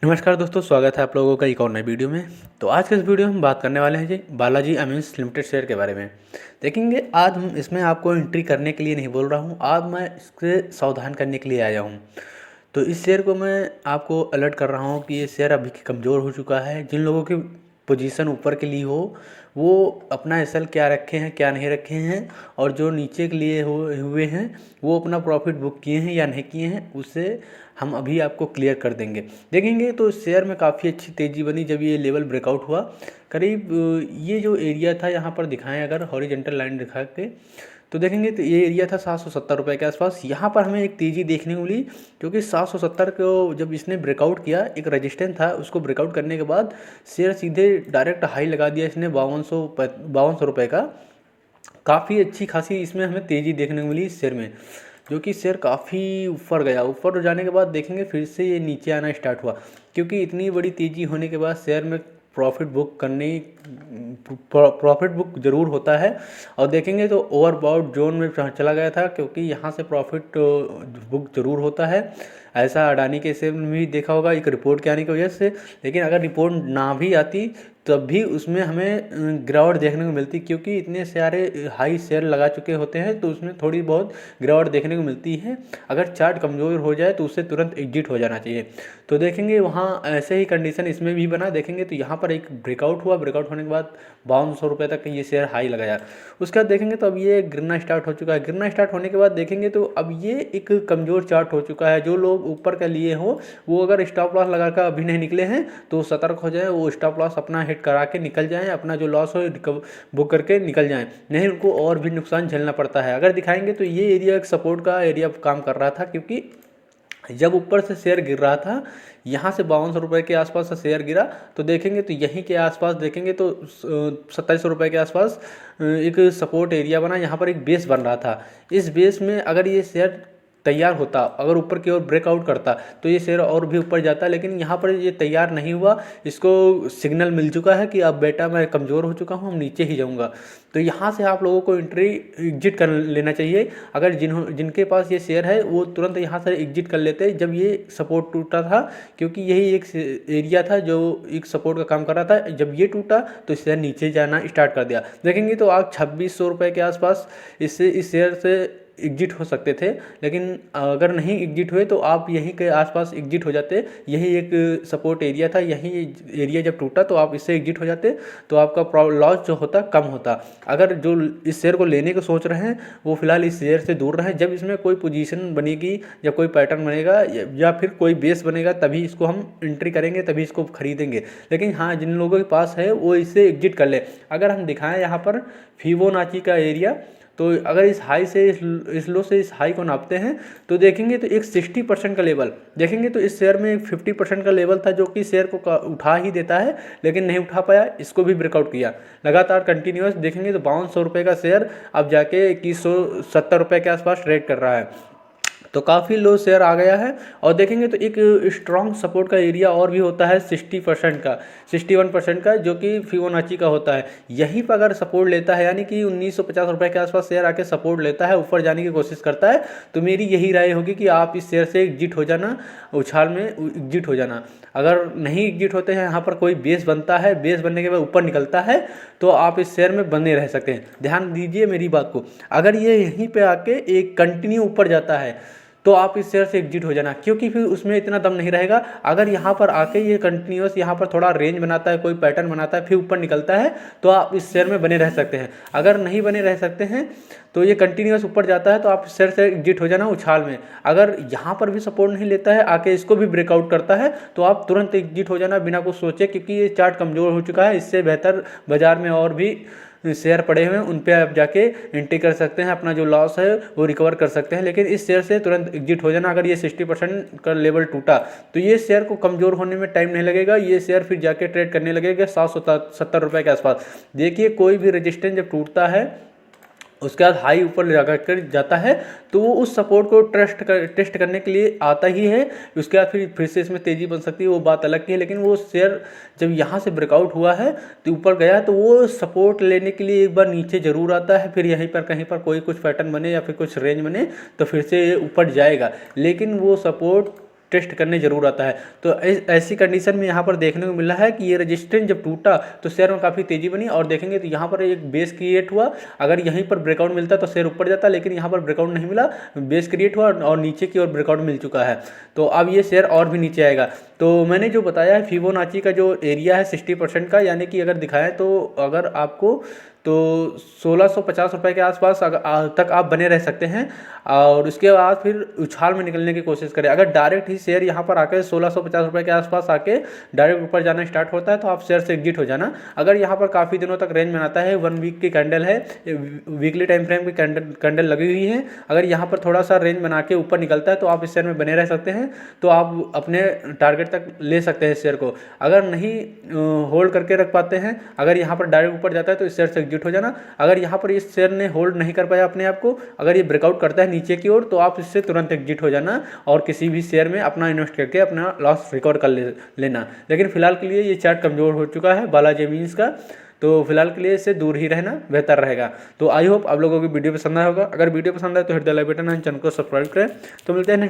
नमस्कार दोस्तों, स्वागत है आप लोगों का एक और नई वीडियो में। तो आज के इस वीडियो में हम बात करने वाले हैं जी बालाजी एमिन्स लिमिटेड शेयर के बारे में। देखेंगे आज हम इसमें आपको एंट्री करने के लिए नहीं बोल रहा हूँ, आज मैं इससे सावधान करने के लिए आया हूँ। तो इस शेयर को मैं आपको अलर्ट कर रहा हूँ कि ये शेयर अभी कमज़ोर हो चुका है। जिन लोगों की पोजीशन ऊपर के लिए हो वो अपना एसएल क्या रखे हैं क्या नहीं रखे हैं, और जो नीचे के लिए हुए हैं वो अपना प्रॉफिट बुक किए हैं या नहीं किए हैं, उससे हम अभी आपको क्लियर कर देंगे। देखेंगे तो शेयर में काफ़ी अच्छी तेज़ी बनी जब ये लेवल ब्रेकआउट हुआ। करीब ये जो एरिया था यहाँ पर दिखाएं अगर हॉरिजॉन्टल लाइन दिखा के, तो देखेंगे तो ये एरिया था 770 रुपये के आसपास। यहाँ पर हमें एक तेज़ी देखने को मिली क्योंकि 770 को जब इसने ब्रेकआउट किया, एक रेजिस्टेंस था, उसको ब्रेकआउट करने के बाद शेयर सीधे डायरेक्ट हाई लगा दिया इसने 5200 रुपये का। काफ़ी अच्छी खासी इसमें हमें तेज़ी देखने को मिली इस शेयर में, जो कि शेयर काफ़ी ऊपर गया। ऊपर जाने के बाद देखेंगे फिर से ये नीचे आना स्टार्ट हुआ, क्योंकि इतनी बड़ी तेज़ी होने के बाद शेयर में प्रॉफिट बुक ज़रूर होता है। और देखेंगे तो ओवरबॉट जोन में चला गया था, क्योंकि यहाँ से प्रॉफिट बुक ज़रूर होता है। ऐसा अडानी के शेयर में भी देखा होगा एक रिपोर्ट के आने की वजह से। लेकिन अगर रिपोर्ट ना भी आती तब भी उसमें हमें गिरावट देखने को मिलती, क्योंकि इतने सारे हाई शेयर लगा चुके होते हैं तो उसमें थोड़ी बहुत गिरावट देखने को मिलती है। अगर चार्ट कमज़ोर हो जाए तो उससे तुरंत एग्जिट हो जाना चाहिए। तो देखेंगे वहाँ ऐसे ही कंडीशन इसमें भी बना। देखेंगे तो यहाँ पर एक ब्रेकआउट हुआ, ब्रेकआउट होने के बाद 5200 रुपये तक ये शेयर हाई लगाया। उसके बाद देखेंगे तो अब ये गिरना स्टार्ट हो चुका है। गिरना स्टार्ट होने के बाद देखेंगे तो अब ये एक कमज़ोर चार्ट हो चुका है। जो लोग ऊपर के लिए हो वो अगर स्टॉप लॉस लगा कर अभी नहीं निकले हैं तो सतर्क हो जाए, वो स्टॉप लॉस अपना हिट करा के निकल जाएं, अपना जो लॉस हो बुक करके निकल जाएं, नहीं उनको और भी नुकसान झेलना पड़ता है। अगर दिखाएंगे तो ये एरिया एक सपोर्ट का एरिया काम कर रहा था, क्योंकि जब ऊपर से शेयर गिर रहा था, यहाँ से 5200 रुपये के आसपास से शेयर गिरा, तो देखेंगे तो यहीं के आसपास देखेंगे तो 2700 रुपये के आसपास एक सपोर्ट एरिया बना, यहाँ पर एक बेस बन रहा था। इस बेस में अगर ये शेयर तैयार होता, अगर ऊपर की ओर ब्रेकआउट करता तो ये शेयर और भी ऊपर जाता, लेकिन यहाँ पर ये तैयार नहीं हुआ। इसको सिग्नल मिल चुका है कि अब बेटा मैं कमज़ोर हो चुका हूँ, हम नीचे ही जाऊँगा। तो यहाँ से आप लोगों को एग्जिट कर लेना चाहिए। अगर जिनके पास ये शेयर है वो तुरंत यहाँ से एग्जिट कर लेते जब ये सपोर्ट टूटा था, क्योंकि यही एक एरिया था जो एक सपोर्ट का काम कर रहा था। जब ये टूटा तो शेयर नीचे जाना स्टार्ट कर दिया। देखेंगे तो आप 2600 रुपये के आसपास इस शेयर से एग्जिट हो सकते थे, लेकिन अगर नहीं एग्जिट हुए तो आप यहीं के आसपास एग्जिट हो जाते। यही एक सपोर्ट एरिया था, यही एरिया जब टूटा तो आप इससे एग्जिट हो जाते, तो आपका लॉस जो होता कम होता। अगर जो इस शेयर को लेने को सोच रहे हैं वो फिलहाल इस शेयर से दूर रहें। जब इसमें कोई पोजीशन बनेगी या कोई पैटर्न बनेगा या फिर कोई बेस बनेगा तभी इसको हम एंट्री करेंगे, तभी इसको खरीदेंगे। लेकिन हाँ, जिन लोगों के पास है वो इससे एग्जिट कर ले। अगर हम दिखाएं यहाँ पर फिबोनाची का एरिया, तो अगर इस हाई से इस लो से इस हाई को नापते हैं तो देखेंगे तो एक 60% का लेवल देखेंगे। तो इस शेयर में एक 50% का लेवल था जो कि शेयर को उठा ही देता है, लेकिन नहीं उठा पाया। इसको भी ब्रेकआउट किया लगातार कंटिन्यूअस। देखेंगे तो 5200 रुपये का शेयर अब जाके 2170 रुपये के आसपास ट्रेड कर रहा है, तो काफ़ी लो शेयर आ गया है। और देखेंगे तो एक स्ट्रॉन्ग सपोर्ट का एरिया और भी होता है 60% का, 61% का, जो कि फिबोनाची का होता है। यहीं पर अगर सपोर्ट लेता है, यानी कि 1950 रुपये के आसपास शेयर आके सपोर्ट लेता है, ऊपर जाने की कोशिश करता है, तो मेरी यही राय होगी कि आप इस शेयर से एग्जिट हो जाना, उछाल में एग्जिट हो जाना। अगर नहीं एग्जिट होते हैं, यहाँ पर कोई बेस बनता है, बेस बनने के बाद ऊपर निकलता है, तो आप इस शेयर में बने रह सकते हैं। ध्यान दीजिए मेरी बात को। अगर ये यहीं पे आके एक कंटिन्यू ऊपर जाता है तो आप इस शेयर से एग्जिट हो जाना, क्योंकि फिर उसमें इतना दम नहीं रहेगा। अगर यहाँ पर आके ये कंटिन्यूअस यहाँ पर थोड़ा रेंज बनाता है, कोई पैटर्न बनाता है, फिर ऊपर निकलता है, तो आप इस शेयर में बने रह सकते हैं। अगर नहीं बने रह सकते हैं तो ये कंटिन्यूअस ऊपर जाता है तो आप इस शेयर से एग्जिट हो जाना उछाल में। अगर यहाँ पर भी सपोर्ट नहीं लेता है, आके इसको भी ब्रेकआउट करता है, तो आप तुरंत एग्जिट हो जाना बिना कुछ सोचे, क्योंकि ये चार्ट कमज़ोर हो चुका है। इससे बेहतर बाजार में और भी शेयर पड़े हुए हैं, उन पे आप जाके एंट्री कर सकते हैं, अपना जो लॉस है वो रिकवर कर सकते हैं। लेकिन इस शेयर से तुरंत एग्जिट हो जाना। अगर ये 60% का लेवल टूटा तो ये शेयर को कमज़ोर होने में टाइम नहीं लगेगा, ये शेयर फिर जाके ट्रेड करने लगेगा 770 रुपये के आसपास। देखिए, कोई भी रेजिस्टेंस जब टूटता है उसके बाद हाई ऊपर ले जाकर जाता है तो वो उस सपोर्ट को टेस्ट करने के लिए आता ही है। उसके बाद फिर से इसमें तेज़ी बन सकती है, वो बात अलग की है। लेकिन वो शेयर जब यहाँ से ब्रेकआउट हुआ है तो ऊपर गया, तो वो सपोर्ट लेने के लिए एक बार नीचे ज़रूर आता है, फिर यहीं पर कहीं पर कुछ पैटर्न बने या फिर कुछ रेंज बने तो फिर से ऊपर जाएगा। लेकिन वो सपोर्ट टेस्ट करने जरूर आता है। तो ऐसी कंडीशन में यहाँ पर देखने को मिला है कि ये रेजिस्टेंस जब टूटा तो शेयर में काफ़ी तेज़ी बनी, और देखेंगे तो यहाँ पर एक बेस क्रिएट हुआ। अगर यहीं पर ब्रेकआउट मिलता तो शेयर ऊपर जाता, लेकिन यहाँ पर ब्रेकआउट नहीं मिला, बेस क्रिएट हुआ और नीचे की ओर ब्रेकआउट मिल चुका है। तो अब ये शेयर और भी नीचे आएगा। तो मैंने जो बताया है फिबोनाची का जो एरिया है 60% का, यानी कि अगर दिखाएं तो अगर आपको तो 1650 रुपये के आसपास तक आप बने रह सकते हैं, और उसके बाद फिर उछाल में निकलने की कोशिश करें। अगर डायरेक्ट ही शेयर यहाँ पर आकर 1650 रुपये के आसपास आके डायरेक्ट ऊपर जाना स्टार्ट होता है तो आप शेयर से एग्जिट हो जाना। अगर यहाँ पर काफ़ी दिनों तक रेंज बनाता है, 1 वीक की कैंडल है, वीकली टाइम फ्रेम की कैंडल लगी हुई है, अगर यहाँ पर थोड़ा सा रेंज बना के ऊपर निकलता है तो आप इस शेयर में बने रह सकते हैं। तो आप अपने टारगेट तक ले सकते हैं इस शेयर को। अगर नहीं होल्ड करके रख पाते हैं, अगर यहाँ पर डायरेक्ट ऊपर जाता है तो इस शेयर से एग्जिट हो जाना। अगर यहाँ पर इस शेयर ने होल्ड नहीं कर पाया अपने आप को, अगर ये ब्रेकआउट करता है नीचे की ओर, तो आप इससे तुरंत एग्जिट हो जाना और किसी भी शेयर में अपना इन्वेस्ट करके अपना लॉस रिकवर कर लेना। लेकिन फिलहाल के लिए ये चार्ट कमज़ोर हो चुका है बालाजी एमीन्स का, तो फिलहाल के लिए इससे दूर ही रहना बेहतर रहेगा। तो आई होप आप लोगों को वीडियो पसंद आया होगा। अगर वीडियो पसंद आए तो hit the like button and channel को सब्सक्राइब करें। तो मिलते हैं नेक्स्ट